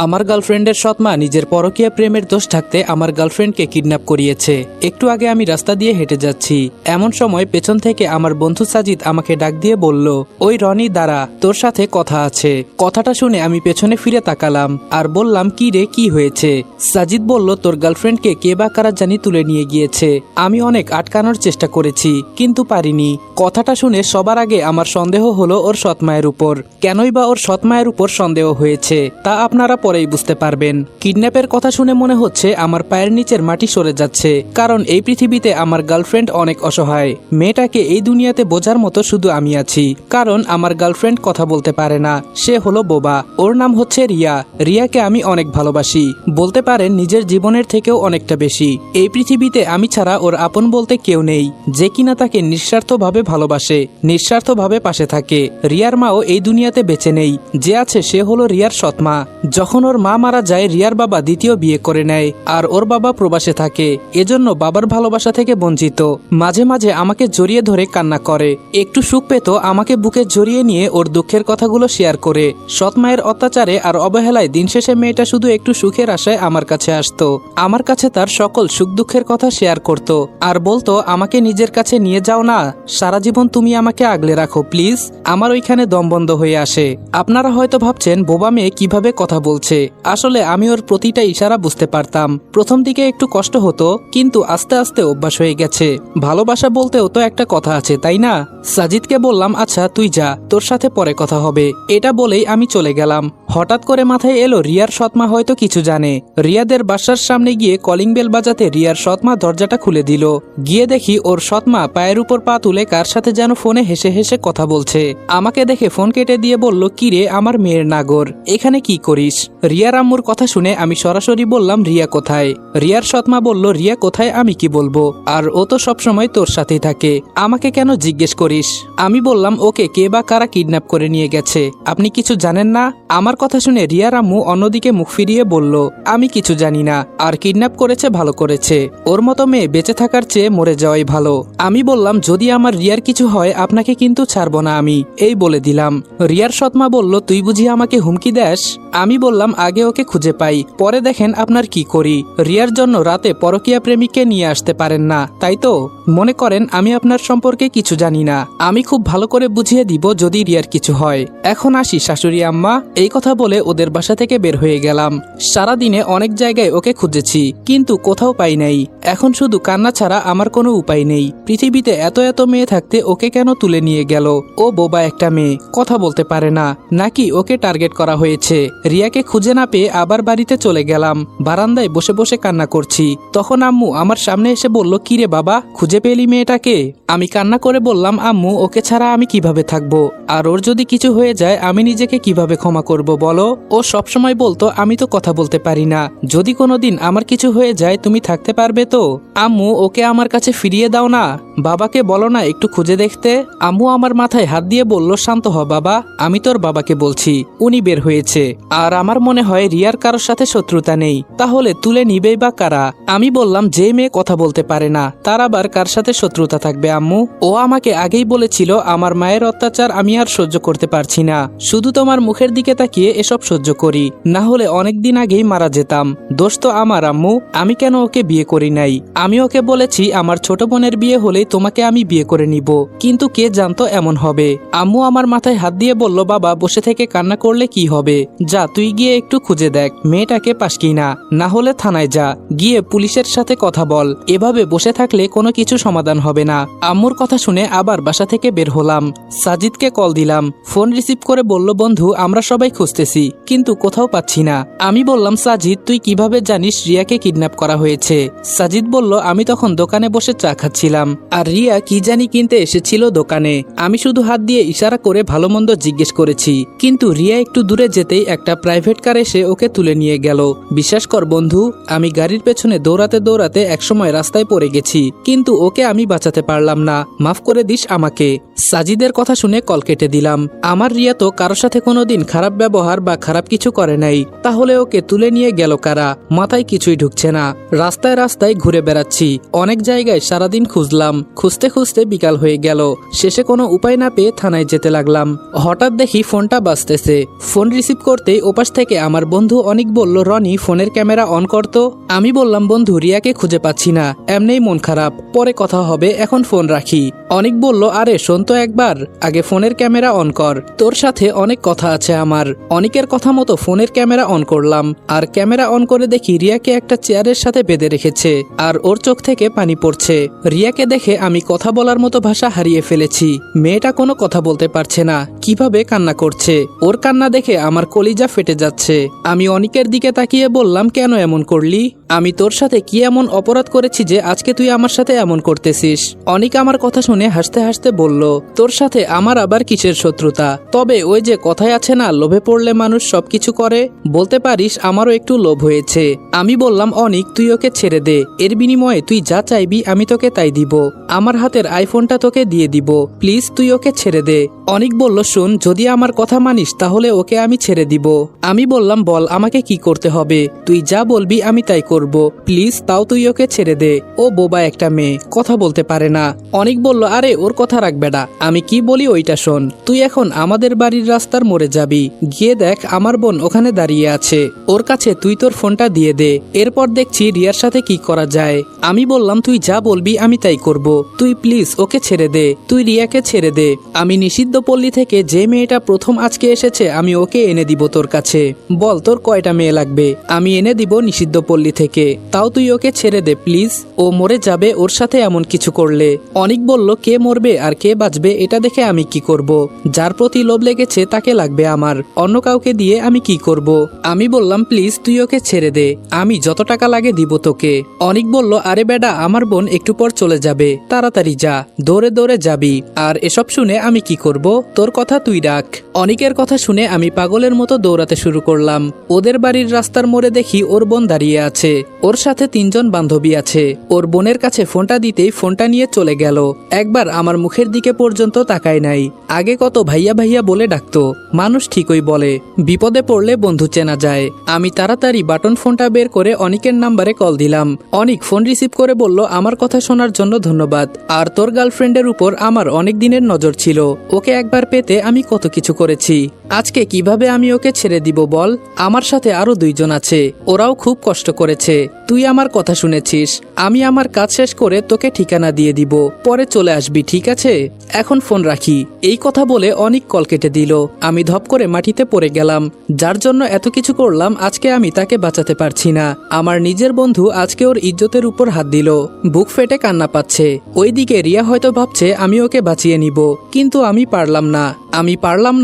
আমার গার্লফ্রেন্ডের সৎমা নিজের পরকীয়া প্রেমের দোষ থাকতে আমার গার্লফ্রেন্ডকে কিডন্যাপ করিয়েছে। একটু আগে আমি রাস্তা দিয়ে হেঁটে যাচ্ছি, এমন সময় পেছন থেকে আমার বন্ধু সাজিদ আমাকে ডাক দিয়ে বলল, ওই রনি দাঁড়া, তোর সাথে কথা আছে। কথাটা শুনে আমি পেছনে ফিরে তাকালাম আর বললাম, কি রে, কি হয়েছে? সাজিদ বলল, তোর গার্লফ্রেন্ডকে কে বা কারা জানি তুলে নিয়ে গিয়েছে। আমি অনেক আটকানোর চেষ্টা করেছি কিন্তু পারিনি। কথাটা শুনে সবার আগে আমার সন্দেহ হলো ওর সৎমায়ের উপর। কেনই বা ওর সৎমায়ের উপর সন্দেহ হয়েছে তা আপনারা পরেই বুঝতে পারবেন। কিডন্যাপের কথা শুনে মনে হচ্ছে আমার পায়ের নিচের মাটি সরে যাচ্ছে, কারণ এই পৃথিবীতে আমার গার্লফ্রেন্ড অনেক অসহায়। মেয়েটাকে এই দুনিয়াতে বোঝার মতো শুধু আমি আছি, কারণ আমার গার্লফ্রেন্ড কথা বলতে পারে না, সে হলো বোবা। ওর নাম হচ্ছে রিয়া। রিয়াকে আমি অনেক ভালোবাসি, বলতে পারেন নিজের জীবনের থেকেও অনেকটা বেশি। এই পৃথিবীতে আমি ছাড়া ওর আপন বলতে কেউ নেই, যে কিনা তাকে নিঃস্বার্থভাবে ভালোবাসে, নিঃস্বার্থভাবে পাশে থাকে। রিয়ার মাও এই দুনিয়াতে বেঁচে নেই, যে আছে সে হলো রিয়ার সৎমা। যখন ওর মা মারা যায়, রিয়ার বাবা দ্বিতীয় বিয়ে করে নেয় আর ওর বাবা প্রবাসে থাকে, এজন্য বাবার ভালোবাসা থেকে বঞ্চিত। মাঝে মাঝে আমাকে জড়িয়ে ধরে কান্না করে, একটু সুখ পেত আমাকে বুকে জড়িয়ে নিয়ে ওর দুঃখের কথাগুলো শেয়ার করে। সৎ মায়ের অত্যাচারে আর অবহেলায় দিন শেষে মেয়েটা শুধু একটু সুখের আশায় আমার কাছে আসতো। আমার কাছে তার সকল সুখ দুঃখের কথা শেয়ার করত আর বলতো, আমাকে নিজের কাছে নিয়ে যাও না, সারা জীবন তুমি আমাকে আগলে রাখো প্লিজ। আমার ওইখানে দম বন্ধ হয়ে আসে। আপনারা হয়তো ভাবছেন বোবা মেয়ে কিভাবে কথা বলছে, আসলে আমি ওর প্রতিটা ইশারা বুঝতে পারতাম। প্রথম দিকে একটু কষ্ট হতো, কিন্তু আস্তে আস্তে অভ্যাস হয়ে গেছে। ভালোবাসা বলতেও তো একটা কথা আছে, তাই না? সাজিদকে বললাম, আচ্ছা তুই যা, তোর সাথে পরে কথা হবে। এটা বলেই আমি চলে গেলাম। হঠাৎ করে মাথায় এলো রিয়ার সৎমা হয়তো কিছু জানে। রিয়াদের বাসার সামনে গিয়ে কলিং বেল বাজাতে রিয়ার সৎমা দরজাটা খুলে দিল। গিয়ে দেখি ওর সৎমা পায়ের উপর পা তুলে কার সাথে যেন ফোনে হেসে হেসে কথা বলছে। আমাকে দেখে ফোন কেটে দিয়ে বলল, কি রে আমার মেয়ের নাগর, এখানে কি করিস? রিয়ার আম্মুর কথা শুনে আমি সরাসরি বললাম, রিয়া কোথায়? রিয়ার সৎমা বলল, রিয়া কোথায় আমি কি বলবো, আর ও তো সবসময় তোর সাথেই থাকে, আমাকে কেন জিজ্ঞেস করিস? আমি বললাম, ওকে কে বা কারা কিডন্যাপ করে নিয়ে গেছে, আপনি কিছু জানেন না? আমার কথা শুনে রিয়ার আম্মু অন্যদিকে মুখ ফিরিয়ে বলল, আমি কিছু জানি না, আর কিডন্যাপ করেছে ভালো করেছে, ওর মতো মেয়ে বেঁচে থাকার চেয়ে মরে যাওয়াই ভালো। আমি বললাম, যদি আমার রিয়ার কিছু হয় আপনাকে কিন্তু ছাড়বো না আমি, এই বলে দিলাম। রিয়ার সৎমা বলল, তুই বুঝি আমাকে হুমকি দেস? আমি বললাম, আগে ওকে খুঁজে পাই, পরে দেখেন আপনার কি করি। রিয়ার জন্য রাতে পরকীয়া প্রেমিককে নিয়ে আসতে পারেন না, তাই তো? মনে করেন আমি আপনার সম্পর্কে কিছু জানি না, আমি খুব ভালো করে বুঝিয়ে দিব যদি রিয়ার কিছু হয়। এখন আসি শাশুড়ি আম্মা। এই কথা বলে ওদের বাসা থেকে বের হয়ে গেলাম। সারাদিনে অনেক জায়গায় ওকে খুঁজেছি, কিন্তু কোথাও পাই নাই। এখন শুধু কান্না ছাড়া আমার কোনো উপায় নেই। পৃথিবীতে এত এত মেয়ে থাকতে ওকে কেন তুলে নিয়ে গেল? ও বোবা একটা মেয়ে, কথা বলতে পারে না, নাকি ওকে টার্গেট করা হয়েছে? রিয়াকে খুঁজে না পেয়ে আবার বাড়িতে চলে গেলাম। বারান্দায় বসে বসে কান্না করছি। তখন আম্মু আমার সামনে এসে বলল, কিরে বাবা, খুঁজে পেলি মেয়েটাকে? আমি কান্না করে বললাম, আম্মু ওকে ছাড়া আমি কিভাবে থাকবো, আর ওর যদি কিছু হয়ে যায় আমি নিজেকে কিভাবে ক্ষমা করব বলো? ও সবসময় বলতো, আমি তো কথা বলতে পারি না, যদি কোনোদিন আমার কিছু হয়ে যায় তুমি থাকতে পারবে তো? আম্মু ওকে আমার কাছে ফিরিয়ে দাও না, বাবাকে বলো না একটু খুঁজে দেখতে। আম্মু আমার মাথায় হাত দিয়ে বলল, শান্ত হ বাবা, আমি তোর বাবাকে বলছি, উনি বের হয়েছে। আর আমার মনে হয় রিয়ার কারোর সাথে শত্রুতা নেই, তাহলে তুলে নিবেই বা কারা? আমি বললাম, যে মেয়ে কথা বলতে পারে না তার আবার কার সাথে শত্রুতা থাকবে আম্মু? ও আমাকে আগেই বলেছিল আমার মায়ের অত্যাচার আমি আর সহ্য করতে পারছি না, শুধু তোমার মুখের দিকে তাকিয়ে এসব সহ্য করি, না হলে অনেকদিন আগেই মারা যেতাম। দোষ তো আমার আম্মু, আমি কেন ওকে বিয়ে করি নাই? আমি ওকে বলেছি আমার ছোট বোনের বিয়ে হলেই তোমাকে আমি বিয়ে করে নিব, কিন্তু কে জানতো এমন হবে? আম্মু আমার মাথায় হাত দিয়ে বলল, বাবা বসে থেকে কান্না করলে কি হবে, যা তুই গিয়ে একটু খুঁজে দেখ মেয়েটাকে পাস কিনা, না হলে থানায় যা, গিয়ে পুলিশের সাথে কথা বল, এভাবে বসে থাকলে কোনো কিছু সমাধান হবে না। আম্মুর কথা শুনে আবার বাসা থেকে বের হলাম। সাজিদকে কল দিলাম, ফোন রিসিভ করে বলল, বন্ধু আমরা সবাই খুঁজতেছি কিন্তু কোথাও পাচ্ছি না। আমি বললাম, সাজিদ তুই কিভাবে জানিস রিয়াকে কিডন্যাপ করা হয়েছে? সাজিদ বলল, আমি তখন দোকানে বসে চা খাচ্ছিলাম, আর রিয়া কি জানি কিনতে এসেছিল দোকানে। আমি শুধু হাত দিয়ে ইশারা করে ভালো মন্দ জিজ্ঞেস করেছি, কিন্তু রিয়া একটু দূরে যেতেই একটা প্রাইভেট কার এসে ওকে তুলে নিয়ে গেল। বিশ্বাস কর বন্ধু, আমি গাড়ির পেছনে দৌড়াতে দৌড়াতে একসময় রাস্তায় পড়ে গেছি, কিন্তু ওকে আমি বাঁচাতে পারলাম না, মাফ করে দিস আমাকে। সাজিদের কথা শুনে কল কেটে দিলাম। আমার রিয়া তো কারো সাথে কোনোদিন খারাপ ব্যবহার বা খারাপ কিছু করে নাই, তাহলে ওকে তুলে নিয়ে গেল কারা? মাথায় কিছুই ঢুকছে না। রাস্তায় রাস্তায় ঘুরে বেড়াচ্ছি, অনেক জায়গায় সারাদিন খুঁজলাম, খুঁজতে খুঁজতে বিকাল হয়ে গেল। শেষে কোনো উপায় না পেয়ে থানায় যেতে লাগলাম। হঠাৎ দেখি ফোনটা বাজতেছে। ফোন রিসিভ করতেই ওপাশ থেকে থেকে আমার বন্ধু অনেক বলল, রনি ফোনের ক্যামেরা অন করতো। আমি বললাম, বন্ধু রিয়াকে খুঁজে পাচ্ছি না, এমনিই মন খারাপ, পরে কথা হবে, এখন ফোন রাখি। অনেক বলল, আরে শোন তো একবার, আগে ফোনের ক্যামেরা অন কর, তোর সাথে অনেক কথা আছে আমার। অনেকের কথা মতো ফোনের ক্যামেরা অন করলাম, আর ক্যামেরা অন করে দেখি রিয়াকে একটা চেয়ারের সাথে বেঁধে রেখেছে, আর ওর চোখ থেকে পানি পড়ছে। রিয়াকে দেখে আমি কথা বলার মতো ভাষা হারিয়ে ফেলেছি। মেয়েটা কোনো কথা বলতে পারছে না, কিভাবে কান্না করছে। ওর কান্না দেখে আমার কলিজা ফেটে যাচ্ছে। আমি অনিকের দিকে তাকিয়ে বললাম, কেন এমন করলি? আমি তোর সাথে কি এমন অপরাধ করেছি যে আজকে তুই আমার সাথে এমন করতেছিস? অনিক আমার কথা শুনে হাসতে হাসতে বলল, তোর সাথে আমার আবার কিসের শত্রুতা? তবে ওই যে কথায় আছে না, লোভে পড়লে মানুষ সবকিছু করে, বলতে পারিস আমারও একটু লোভ হয়েছে। আমি বললাম, অনিক তুই ওকে ছেড়ে দে, এর বিনিময়ে তুই যা চাইবি আমি তোকে তাই দিব। আমার হাতের আইফোনটা তোকে দিয়ে দিব, প্লিজ তুই ওকে ছেড়ে দে। অনিক বলল, শোন, যদি আমার কথা মানিস তাহলে ওকে আমি ছেড়ে দিব। আমি বললাম, বল আমাকে কি করতে হবে? তুই যা বলবি আমি তাই করব, প্লিজ তাও তুই ওকে ছেড়ে দে। ও বোবা একটা মেয়ে, কথা বলতে পারে না। অনিক বলল, আরে ওর কথা রাখ বেটা, আমি কি বলি ওইটা শোন। তুই এখন আমাদের বাড়ির রাস্তার মোড়ে যাবি, গিয়ে দেখ আমার বোন ওখানে দাঁড়িয়ে আছে, ওর কাছে তুই তোর ফোনটা দিয়ে দে, এরপর দেখছি রিয়ার সাথে কি করা যায়। আমি বললাম, তুই যা বলবি আমি তাই করব, তুই প্লিজ ওকে ছেড়ে দে, তুই রিয়াকে ছেড়ে দে। আমি নিষিদ্ধ পল্লী থেকে যে মেয়েটা প্রথম আজকে এসেছে আমি ওকে এনে দিব তোর কাছে, বল তোর কয়টা মেয়ে লাগবে, আমি এনে দিব নিষিদ্ধ পল্লী থেকে, তাও তুই ওকে ছেড়ে দে প্লিজ, ও মরে যাবে ওর সাথে এমন কিছু করলে। অনিক বলল, কে মরবে আর কে বাঁচবে এটা দেখে আমি কি করব? যার প্রতি লোভ লেগেছে তাকে লাগবে আমার, অন্য কাউকে দিয়ে আমি কি করব? আমি বললাম, প্লিজ তুই ওকে ছেড়ে দে, আমি যত টাকা লাগে দিব তোকে। অনিক বলল, আরে বেডা আমার বোন একটু পর চলে যাবে, তাড়াতাড়ি যা, দৌড়ে দৌড়ে যাবি। আর এসব শুনে আমি কি করব? তোর কথা তুই রাখ। অনিকের কথা শুনে আমি পাগলের মতো দৌড়াতে শুরু করলাম। ওদের বাড়ির রাস্তার মোড়ে দেখি ওর বোন দাঁড়িয়ে আছে, ওর সাথে 3 জন বান্ধবী আছে। ওর বোনের কাছে ফোনটা দিতেই ফোনটা নিয়ে চলে গেল, একবার আমার মুখের দিকে পর্যন্ত তাকায় নাই। আগে কত ভাইয়া ভাইয়া বলে ডাকতো, মানুষ ঠিকই বলে, বিপদে পড়লে বন্ধু চেনা যায়। আমি তাড়াতাড়ি বাটন ফোনটা বের করে অনিকের নাম্বারে কল দিলাম। অনিক ফোন রিসিভ করে বলল, আমার কথা শোনার জন্য ধন্যবাদ, আর তোর গার্লফ্রেন্ডের উপর আমার অনেক দিনের নজর ছিল, ওকে একবার পেতে আমি কত কিছু করেছি, আজকে কিভাবে আমি ওকে ছেড়ে দিব বল? আমার সাথে আরো 2 জন আছে, ওরাও খুব কষ্ট করেছে, তুই আমার কথা শুনেছিস, আমি আমার কাজ শেষ করে তোকে ঠিকানা দিয়ে দিব, পরে চলে আসবি, ঠিক আছে? এখন ফোন রাখি। এই কথা বলে অনেক কল কেটে দিল। আমি ধপ করে মাটিতে পড়ে গেলাম। যার জন্য এত কিছু করলাম, আজকে আমি তাকে বাঁচাতে পারছি না। আমার নিজের বন্ধু আজকে ওর ইজ্জতের উপর হাত দিল, বুক ফেটে কান্না পাচ্ছে। ওইদিকে রিয়া হয়তো ভাবছে আমি ওকে বাঁচিয়ে নিব, কিন্তু আমি পারলাম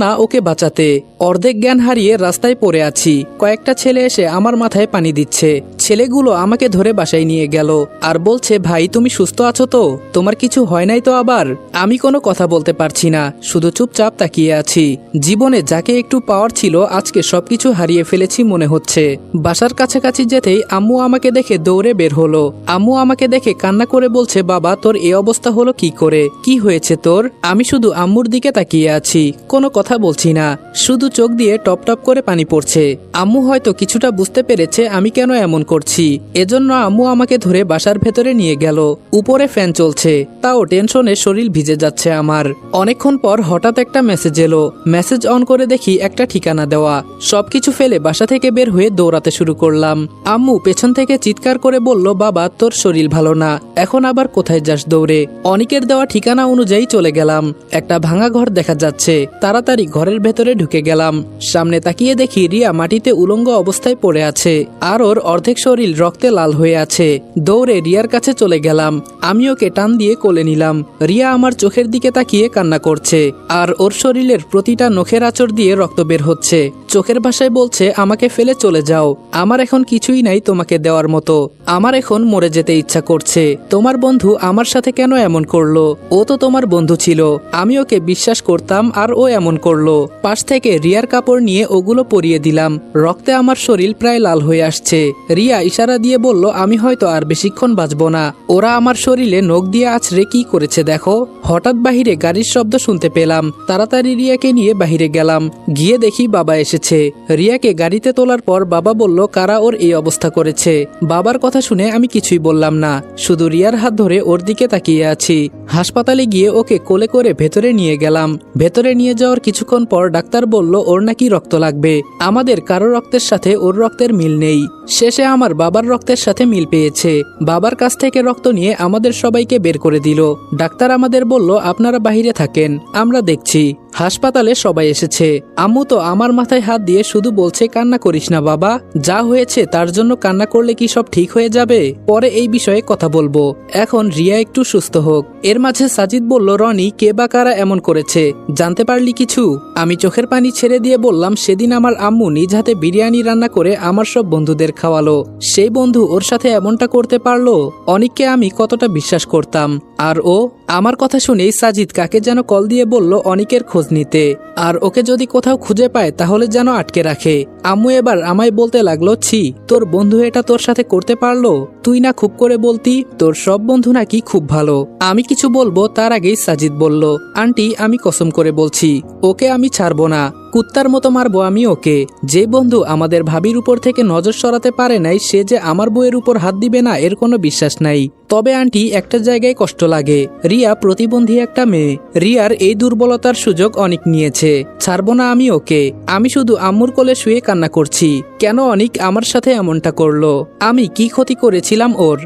না ওকে বাঁচাতে। অর্ধেক জ্ঞান হারিয়ে রাস্তায় পড়ে আছি। কয়েকটা ছেলে এসে আমার মাথায় পানি দিচ্ছে। ছেলেগুলো আমাকে ধরে বাসায় নিয়ে গেল আর বলছে, ভাই তুমি সুস্থ আছো তো? তোমার কিছু হয় নাই তো আবার? আমি কোনো কথা বলতে পারছি না, শুধু চুপচাপ তাকিয়ে আছি। জীবনে যাকে একটু পাওয়ার ছিল আজকে সবকিছু হারিয়ে ফেলেছি মনে হচ্ছে। বাসার কাছাকাছি যেতেই আম্মু আমাকে দেখে দৌড়ে বের হলো। আম্মু আমাকে দেখে কান্না করে বলছে, বাবা তোর এই অবস্থা হলো কি করে? কি হয়েছে তোর? আমি শুধু আম্মুর দিকে তাকিয়ে আছি, কোনো কথা বলছি না, শুধু চোখ দিয়ে টপ টপ করে পানি পড়ছে। আম্মু হয়তো কিছুটা বুঝতে পেরেছে আমি কেন এমন করছি, এজন্য আম্মু আমাকে ধরে বাসার ভেতরে নিয়ে গেল। উপরে ফ্যান চলছে, তাও টেনশনে শরীর ভিজে যাচ্ছে আমার। অনেকক্ষণ পর হঠাৎ একটা মেসেজ এলো। মেসেজ অন করে দেখি একটা ঠিকানা দেওয়া। সবকিছু ফেলে বাসা থেকে বের হয়ে দৌড়াতে শুরু করলাম। আম্মু পেছন থেকে চিৎকার করে বলল, বাবা তোর শরীর ভালো না, এখন আবার কোথায় যাস দৌড়ে? অনিকের দেওয়া ঠিকানা অনুযায়ী চলে গেলাম। একটা ভাঙা ঘর দেখা যাচ্ছে, তাড়াতাড়ি ঘরের ভেতরে ঢুকে গেলাম। সামনে তাকিয়ে দেখি রিয়া মাটিতে উলঙ্গ অবস্থায় পড়ে আছে, আর ওর অর্ধেক শরীর রক্তে লাল হয়ে আছে। দৌড়ে রিয়ার কাছে চলে গেলাম। আমি ওকে টান দিয়ে কোলে নিলাম। রিয়া আমার চোখের দিকে তাকিয়ে কান্না করছে, আর ওর শরীরের প্রতিটা নখের আঁচড় দিয়ে রক্ত বের হচ্ছে। চোখের ভাষায় বলছে, আমাকে ফেলে চলে যাও, আমার এখন কিছুই নাই তোমাকে দেওয়ার মতো, আমার এখন মরে যেতে ইচ্ছা করছে। তোমার বন্ধু আমার সাথে কেন এমন করলো? ও তো তোমার বন্ধু ছিল, আমি ওকে বিশ্বাস করতাম আর ও এমন করলো। পাশ থেকে রিয়ার কাপড় নিয়ে ওগুলো পরিয়ে দিলাম। রক্তে আমার শরীর প্রায় লাল হয়ে আসছে। রিয়া ইশারা দিয়ে বলল, আমি হয়তো আর বেশিক্ষণ বাঁচবো না। ওরা আমার শরীরে নখ দিয়ে আছড়ে কি করেছে দেখো। হঠাৎ বাহিরে গাড়ির শব্দ শুনতে পেলাম। তাড়াতাড়ি রিয়াকে নিয়ে বাহিরে গেলাম। গিয়ে দেখি বাবা এসেছে। করেছে। রিয়াকে গাড়িতে তোলার পর বাবা বলল কারা ওর এই অবস্থা করেছে। বাবার কথা শুনে আমি কিছুই বললাম না, শুধু রিয়ার হাত ধরে ওর দিকে তাকিয়ে আছি। হাসপাতালে গিয়ে ওকে কোলে করে ভেতরে নিয়ে গেলাম। ভেতরে নিয়ে যাওয়ার কিছুক্ষণ পর ডাক্তার বলল ওর নাকি রক্ত লাগবে। আমাদের কারো রক্তের সাথে ওর রক্তের মিল নেই। শেষে আমার বাবার রক্তের সাথে মিল পেয়েছে। বাবার কাছ থেকে রক্ত নিয়ে আমাদের সবাইকে বের করে দিল। ডাক্তার আমাদের বলল আপনারা বাইরে থাকেন, আমরা দেখছি। হাসপাতালে সবাই এসেছে। আম্মু তো আমার মাথায় হাত দিয়ে শুধু বলছে কান্না করিস না বাবা, যা হয়েছে তার জন্য কান্না করলে কি সব ঠিক হয়ে যাবে? পরে এই বিষয়ে কথা বলবো, এখন রিয়া একটু সুস্থ হোক। এর মাঝে সাজিদ বলল রনি কে বা কারা এমন করেছে, জানতে পারলি কিছু? আমি চোখের পানি ছেড়ে দিয়ে বললাম সেদিন আমার আম্মু নিজ হাতে বিরিয়ানি রান্না করে আমার সব বন্ধুদের খাওয়ালো। সেই বন্ধু ওর সাথে এমনটা করতে পারলো? অনেককে আমি কতটা বিশ্বাস করতাম। আর ও আমার কথা শুনেই সাজিদ কাকে যেন কল দিয়ে বলল অনিকের খোঁজ নিতে, আর ওকে যদি কোথাও খুঁজে পায় তাহলে যেন আটকে রাখে। আম্মু এবার আমায় বলতে লাগলো ছি, তোর বন্ধু এটা তোর সাথে করতে পারলো? তুই না খুব করে বলতি তোর সব বন্ধু নাকি খুব ভালো। আমি কিছু বলবো তার আগেই সাজিদ বলল আন্টি আমি কসম করে বলছি ওকে আমি ছাড়বো না, কুত্তার মতো মারবো আমি ওকে। যে বন্ধু আমাদের ভাবির উপর থেকে নজর সরাতে পারে নাই সে যে আমার বউয়ের উপর হাত দিবে না এর কোনো বিশ্বাস নাই। তবে আন্টি একটা জায়গায় কষ্ট লাগে, রিয়া প্রতিবন্ধী একটা মেয়ে। রিয়ার এই দুর্বলতার সুযোগ অনেক নিয়েছে, ছাড়বো না আমি ওকে। আমি শুধু আম্মুর কোলে শুয়ে কান্না করছি, কেন অনেক আমার সাথে এমনটা করলো? আমি কি ক্ষতি করেছিলাম ওর?